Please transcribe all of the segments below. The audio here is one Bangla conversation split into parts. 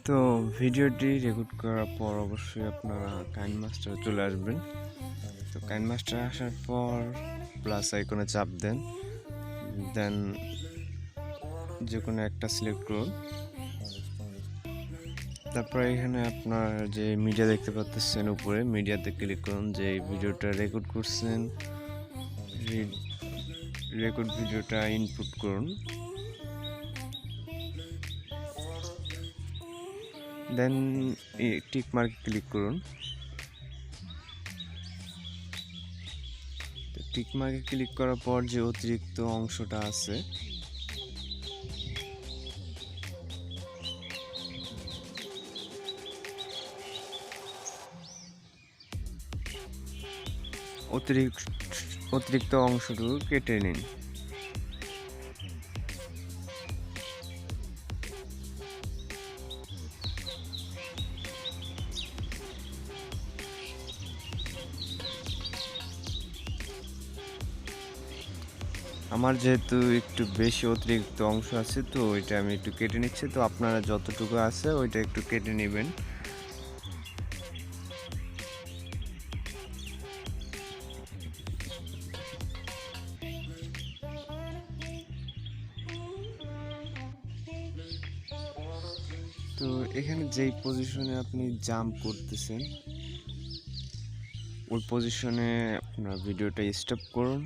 তো ভিডিওটি রেকর্ড করার পর অবশ্যই আপনারা কাইনমাস্টারে চলে আসবেন। তো কাইনমাস্টারে আসার পর প্লাস আইকনে চাপ দেন, দেন যে কোনো একটা সিলেক্ট করুন। তারপরে এখানে আপনার যে মিডিয়া দেখতে পাচ্ছেন উপরে, মিডিয়াতে ক্লিক করুন। যে ভিডিওটা রেকর্ড করছেন রেকর্ড ভিডিওটা ইনপুট করুন, দেন টিক মার্কে ক্লিক করুন। টিক মার্কে ক্লিক করার পর যে অতিরিক্ত অংশটা আছে অতিরিক্ত অংশটুকু কেটে নিন। আমার যেহেতু একটু বেশি অতিরিক্ত অংশ আছে, তো ওইটা আমি একটু কেটে নিচ্ছি। তো আপনারা যতটুকু আছে ওইটা একটু কেটে নেবেন। তো এখানে যেই পজিশনে আপনি জাম্প করতেছেন ওই পজিশনে আপনার ভিডিওটা স্টপ করুন।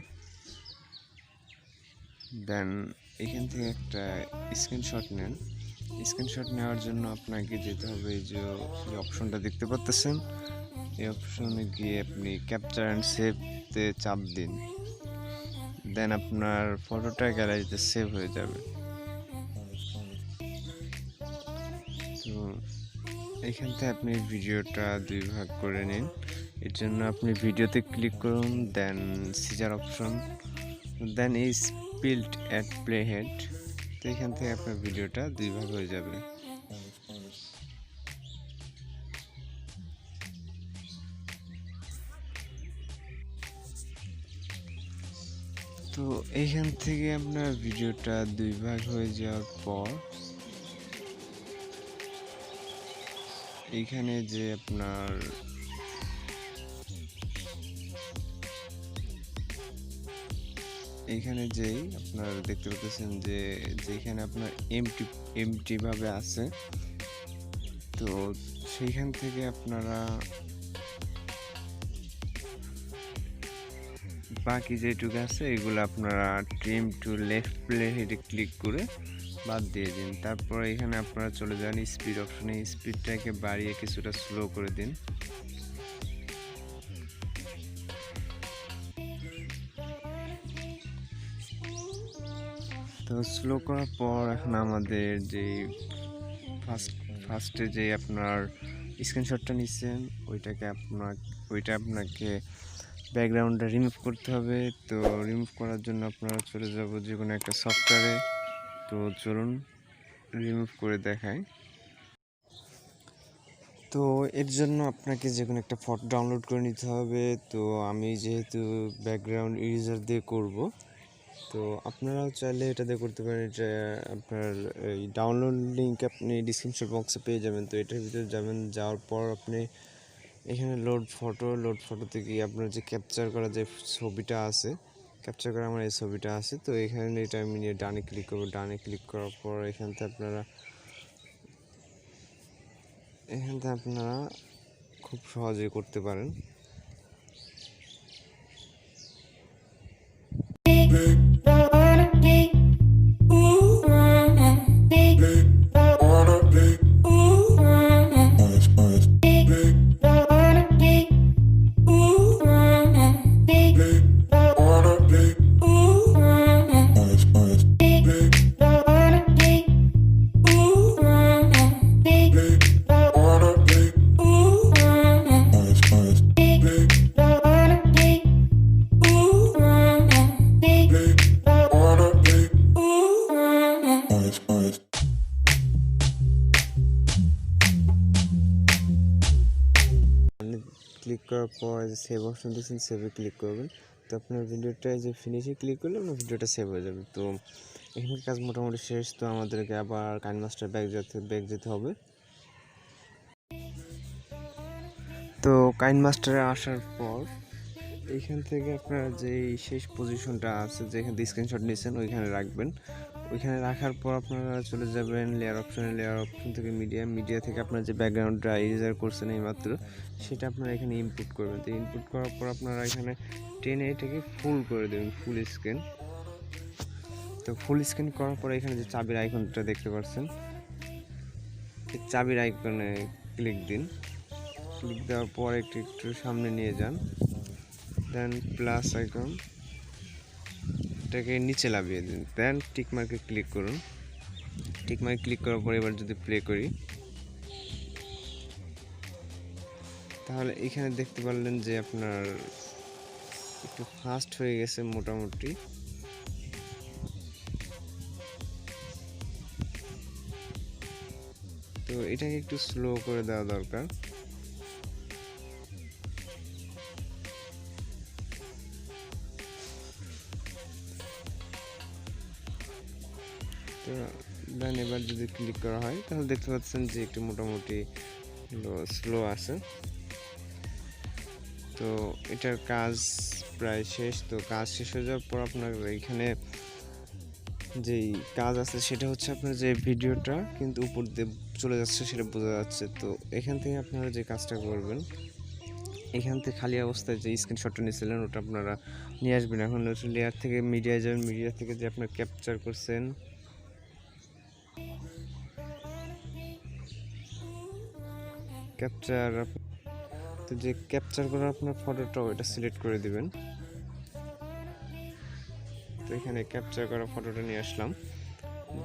দেন এখান থেকে একটা স্ক্রিনশট নেন। স্ক্রিনশট নেওয়ার জন্য আপনাকে যেতে হবে, এই যে অপশনটা দেখতে পাচ্ছেন, এই অপশনে গিয়ে আপনি ক্যাপচার অ্যান্ড সেভতে চাপ দিন। দেন আপনার ফটোটা গ্যালারিতে সেভ হয়ে যাবে। তো এখান থেকে আপনি ভিডিওটা দুই ভাগ করে নিন। এর জন্য আপনি ভিডিওতে ক্লিক করুন, দেন সিজার অপশন, দেন এই স্পিল্ট অ্যাট প্লে হেড। তো এখান থেকে আপনার ভিডিওটা দুই ভাগ হয়ে যাবে। তো এইখান থেকে আপনার ভিডিওটা দুই ভাগ হয়ে যাওয়ার পর এইখানে যে আপনার এইখানে যেই আপনার দেখতে পাচ্ছেন যে যেখানে আপনার এমটি ভাবে আছে, তো সেইখান থেকে আপনারা বাকি যেটুকু আছে এগুলো আপনারা ট্রিম টু লেফট প্লে হেডে ক্লিক করে বাদ দিয়ে দিন। তারপর এখানে আপনারা চলে যান স্পিড অপশনে, স্পিডটাকে বাড়িয়ে কিছুটা স্লো করে দিন। তো স্লো করার পর এখন আমাদের যে ফার্স্টে যে আপনার স্ক্রিনশটটা নিচ্ছেন ওইটা আপনাকে ব্যাকগ্রাউন্ডটা রিমুভ করতে হবে। তো রিমুভ করার জন্য আপনারা চলে যাব যে কোনো একটা সফটওয়্যারে। তো চলুন রিমুভ করে দেখাই। তো এর জন্য আপনাকে যে কোনো একটা ফটো ডাউনলোড করে নিতে হবে। তো আমি যেহেতু ব্যাকগ্রাউন্ড ইরেজার দিয়ে করব, তো আপনারাও চাইলে এটা দিয়ে করতে পারেন। এটা আপনার এই ডাউনলোড লিঙ্ক আপনি ডিসক্রিপশন বক্সে পেয়ে যাবেন। তো এটার ভিতরে যাবেন, যাওয়ার পর আপনি এখানে লোড ফটোতে গিয়ে আপনার যে ক্যাপচার করা যে ছবিটা আছে, ক্যাপচার করা আমার এই ছবিটা আছে। তো এখানে এটা আমি নিয়ে ডানে ক্লিক করবো। ডানে ক্লিক করার পর এখান থেকে আপনারা খুব সহজেই করতে পারেন। ক্লিক করার পর যে সেভ অপশন দিয়েছেন, সেভে ক্লিক করবেন। তো আপনার ভিডিওটা যে ফিনিশে ক্লিক করলে আপনার ভিডিওটা সেভ হয়ে যাবে। তো এখানকার কাজ মোটামুটি শেষ। তো আমাদেরকে আবার কাইনমাস্টার ব্যাক যেতে হবে। তো কাইনমাস্টারে আসার পর এইখান থেকে আপনারা যে শেষ পজিশনটা আছে যেখান থেকে স্ক্রিনশট নিয়েছেন ওইখানে রাখবেন। ওইখানে রাখার পর আপনারা চলে যাবেন লেয়ার অপশনে। লেয়ার অপশন থেকে মিডিয়া থেকে আপনারা যে ব্যাকগ্রাউন্ডটা ইরেজার করছেন এইমাত্র সেটা আপনারা এখানে ইনপুট করবেন। তো ইনপুট করার পর আপনারা এখানে টেনে এটাকে ফুল করে দেবেন, ফুল স্ক্রিন। তো ফুল স্ক্রিন করার পর এখানে যে চাবির আইকনটা দেখতে পাচ্ছেন, এই চাবির আইকনে ক্লিক দিন। ক্লিক দেওয়ার পর একটু সামনে নিয়ে যান, দেন প্লাস আইকন এটাকে নিচে লাভিয়ে দিন, দেন টিক মার্কে ক্লিক করুন। টিক মার্কে ক্লিক করার পর এবার যদি প্লে করি তাহলে এখানে দেখতে পারলেন যে আপনার একটু ফাস্ট হয়ে গেছে মোটামুটি। তো এটাকে একটু স্লো করে দেওয়া দরকার। তো দেন এবার যদি ক্লিক করা হয় তাহলে দেখতে পাচ্ছেন যে একটু মোটামুটি স্লো আছে। তো এটার কাজ প্রায় শেষ। তো কাজ শেষ হয়ে যাওয়ার পর আপনার এখানে যেই কাজ আছে সেটা হচ্ছে আপনার যে ভিডিওটা কিন্তু উপর দিয়ে চলে যাচ্ছে সেটা বোঝা যাচ্ছে। তো এখান থেকে আপনারা যে কাজটা করবেন, এখান থেকে খালি অবস্থায় যে স্ক্রিনশটটা নিয়েছিলেন ওটা আপনারা নিয়ে আসবেন। এখন লেয়ার থেকে মিডিয়ায় যাবেন, মিডিয়া থেকে যে আপনার ক্যাপচার করছেন তো যে ক্যাপচার করা আপনার ফটোটা ওইটা সিলেক্ট করে দিবেন। তো এখানে ক্যাপচার করা ফটোটা নিয়ে আসলাম,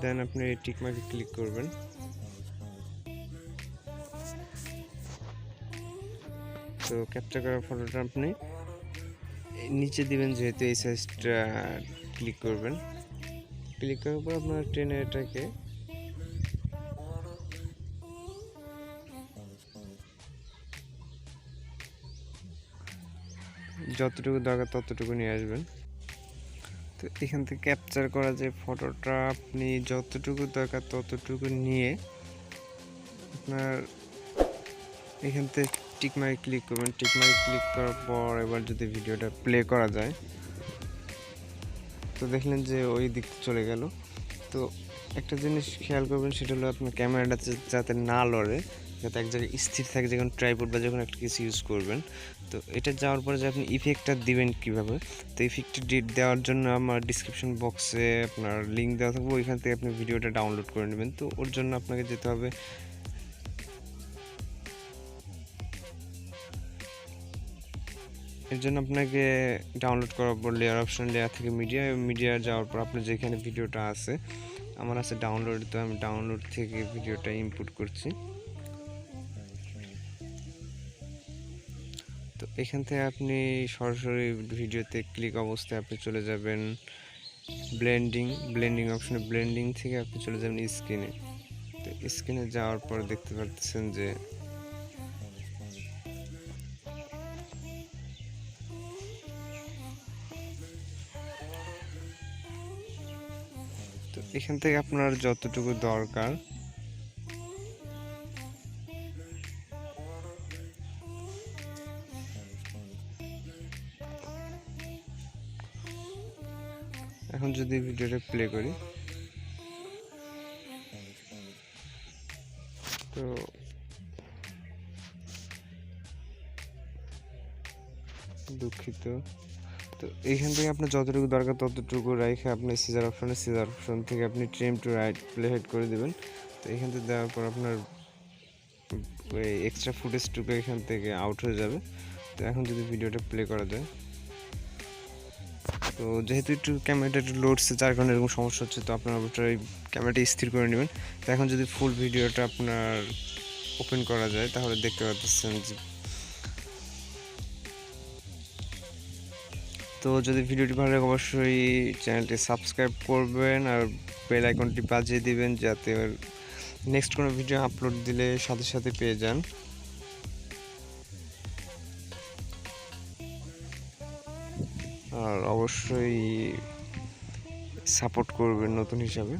দেন আপনি টিক মার্কে ক্লিক করবেন। তো ক্যাপচার করা ফটোটা আপনি নিচে দিবেন, যেহেতু এই সাইজটা ক্লিক করবেন। ক্লিক করার পর আপনার টেনে এটাকে যতটুকু দরকার ততটুকু নিয়ে আসবেন। তো এখান থেকে ক্যাপচার করা যে ফটোটা আপনি যতটুকু দরকার ততটুকু নিয়ে আপনার এখান থেকে টিক মার্কে ক্লিক করবেন। টিক মার্কে ক্লিক করার পর এবার যদি ভিডিওটা প্লে করা যায় তো দেখলেন যে ওই দিক চলে গেল। তো একটা জিনিস খেয়াল করবেন, সেটা হলো আপনার ক্যামেরাটা যাতে না লড়ে, যাতে এক জায়গায় স্থির থাকে যখন ট্রাইপড বা যখন একটা কিছু ইউজ করবেন। তো এটা যাওয়ার পরে যে আপনি ইফেক্টটা দিবেন কীভাবে, তো ইফেক্টটা দেওয়ার জন্য আমার ডিসক্রিপশন বক্সে আপনার লিঙ্ক দেওয়া থাকবে, ওইখান থেকে আপনি ভিডিওটা ডাউনলোড করে নেবেন। তো ওর জন্য আপনাকে যেতে হবে এর জন্য আপনাকে ডাউনলোড করার পর লেয়ার অপশন, লেয়ার থেকে মিডিয়া যাওয়ার পর আপনার যেখানে ভিডিওটা আছে, আমার আছে ডাউনলোড, তো আমি ডাউনলোড থেকে ভিডিওটা ইনপুট করছি। তো এখান থেকে আপনি সরাসরি ভিডিওতে ক্লিক অবস্থায় আপনি চলে যাবেন ব্লেন্ডিং অপশনে। ব্লেন্ডিং থেকে আপনি চলে যাবেন স্ক্রিনে। তো স্ক্রিনে যাওয়ার পর দেখতে পাচ্ছেন যে তো এখান থেকে আপনার যতটুকু দরকার এখন যদি ভিডিওটা প্লে করি তো দুঃখিত। তো এইখান থেকে আপনার যতটুকু দরকার ততটুকু রেখে আপনি সিজার অপশন থেকে আপনি trim to right play head করে দেবেন। তো এখান থেকে দেওয়ার পর আপনার ওই এক্সট্রা ফুটেজটুকু এখান থেকে আউট হয়ে যাবে। তো এখন যদি ভিডিওটা প্লে করা যায়, তো যেহেতু একটু ক্যামেরাটা একটু লোডসে যার কারণে এরকম সমস্যা হচ্ছে, তো আপনার অবশ্যই ক্যামেরাটা স্থির করে নেবেন। তো এখন যদি ফুল ভিডিওটা আপনার ওপেন করা যায় তাহলে দেখতে পাচ্ছেন যে, তো যদি ভিডিওটি ভালো লাগে অবশ্যই চ্যানেলটি সাবস্ক্রাইব করবেন আর বেল আইকনটি বাজিয়ে দিবেন, যাতে নেক্সট কোনো ভিডিও আপলোড দিলে সাথে সাথে পেয়ে যান। আর অবশ্যই সাপোর্ট করবেন নতুন হিসাবে।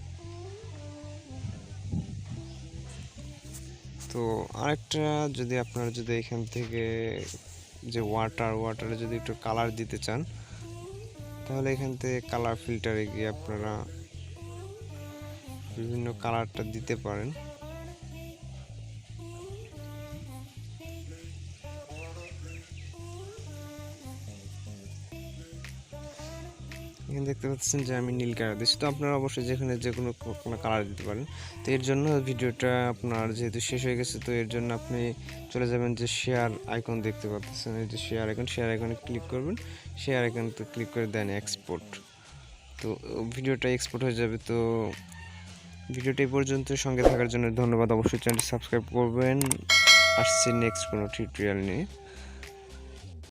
তো তো আরেকটা, যদি আপনারা যদি এখান থেকে যে ওয়াটারে যদি একটু কালার দিতে চান, তাহলে এখান থেকে কালার ফিল্টারে গিয়ে আপনারা বিভিন্ন কালারটা দিতে পারেন। এখানে দেখতে পাচ্ছেন যে আমি নীল কালার দিচ্ছি, তো আপনারা অবশ্যই যেখানে যে কোনো কালার দিতে পারেন। তো এর জন্য ভিডিওটা আপনার যেহেতু শেষ হয়ে গেছে, তো এর জন্য আপনি চলে যাবেন যে শেয়ার আইকন দেখতে পাচ্ছেন, এই যে শেয়ার আইকনে ক্লিক করবেন। শেয়ার আইকনতে ক্লিক করে দেন এক্সপোর্ট, তো ভিডিওটা এক্সপোর্ট হয়ে যাবে। তো ভিডিওটা এই পর্যন্ত, সঙ্গে থাকার জন্য ধন্যবাদ। অবশ্যই চ্যানেলটি সাবস্ক্রাইব করবেন। আসছি নেক্সট কোনো টিউটোরিয়াল নিয়ে।